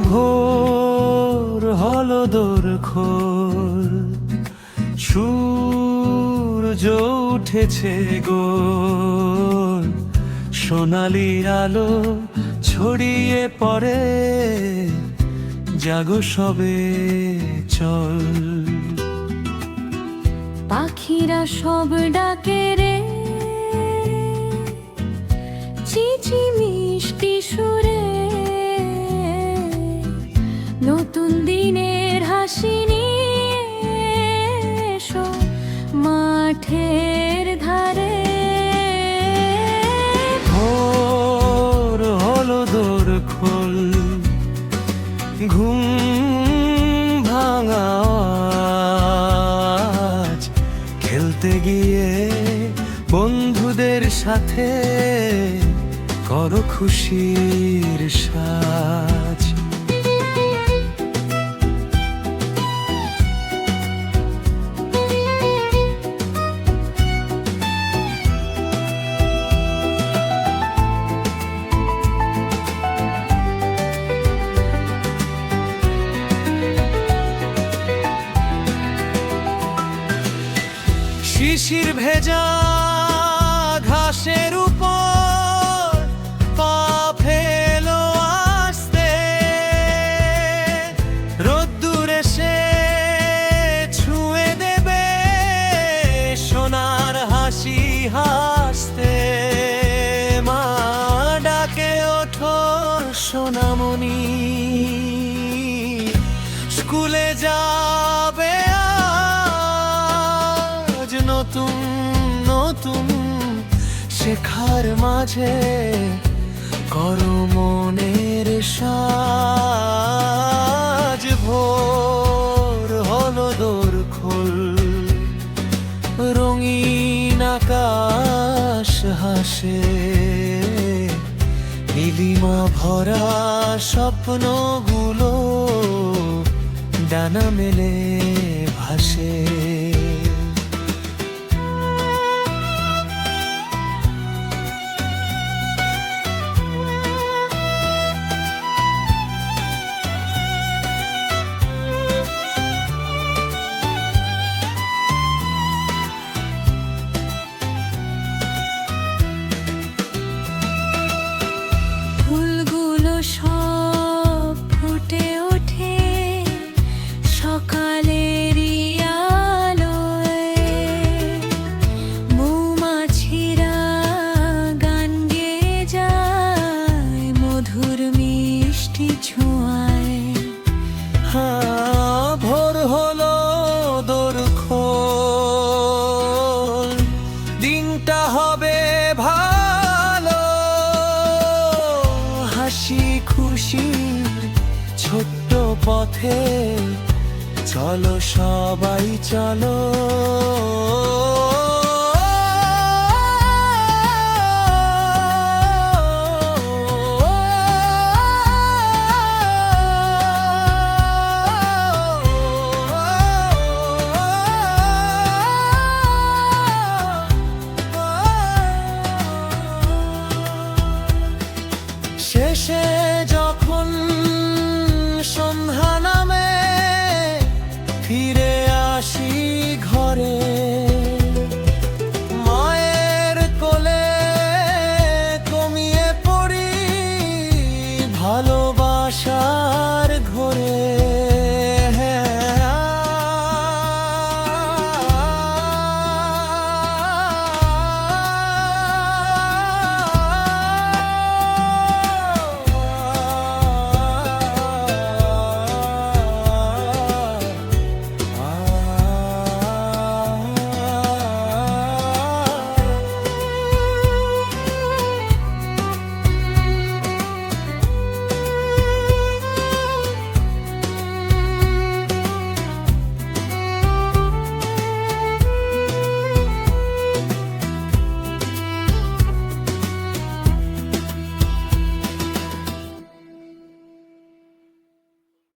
ভোর হলো দোরখোল, সূর্য উঠেছে গোল, সোনালি আলো ছড়িয়ে পড়ে, জাগো সবে চল। পাখিরা সব ডাকে রে, চিঠি মিষ্টি সুরে, নতুন দিনের হাসি নিয়ে এসো মাঠের ধারে। ভোর হলো দোরখোল, ঘুম ভাঙা আজ, খেলতে গিয়ে বন্ধুদের সাথে করো খুশির সাজ। শিশির ভেজা ঘাসের উপর পা ফেলো আস্তে, রোদ্দুর এসে ছুঁয়ে দেবে সোনার হাসি হাসতে। মা ডাকে ওঠো সোনামণি, স্কুলে যাবে নতুন নতুন শেখার মাঝে, করো মনের সাজ। ভোর হলো দোরখোল, রঙিন আকাশ হাসে, নীলিমা ভরা স্বপ্নগুলো ডানা মেলে ভাসে। ফুলগুলো সব ফুটে ওঠে সকালেরই আলোয়, মৌমাছিরা গান গেয়ে যায় মধুর মিষ্টি ছোঁয়ায়। ভোর হলো দোরখোল, দিনটা হবে ভালো, হাসি খুশির ছোট্ট পথে চলো সবাই চলো। শেষে যখন সন্ধ্যা নামে ফিরে আসি ঘরে, মায়ের কোলে ঘুমিয়ে পড়ি ভালোবাসার ঘোরে।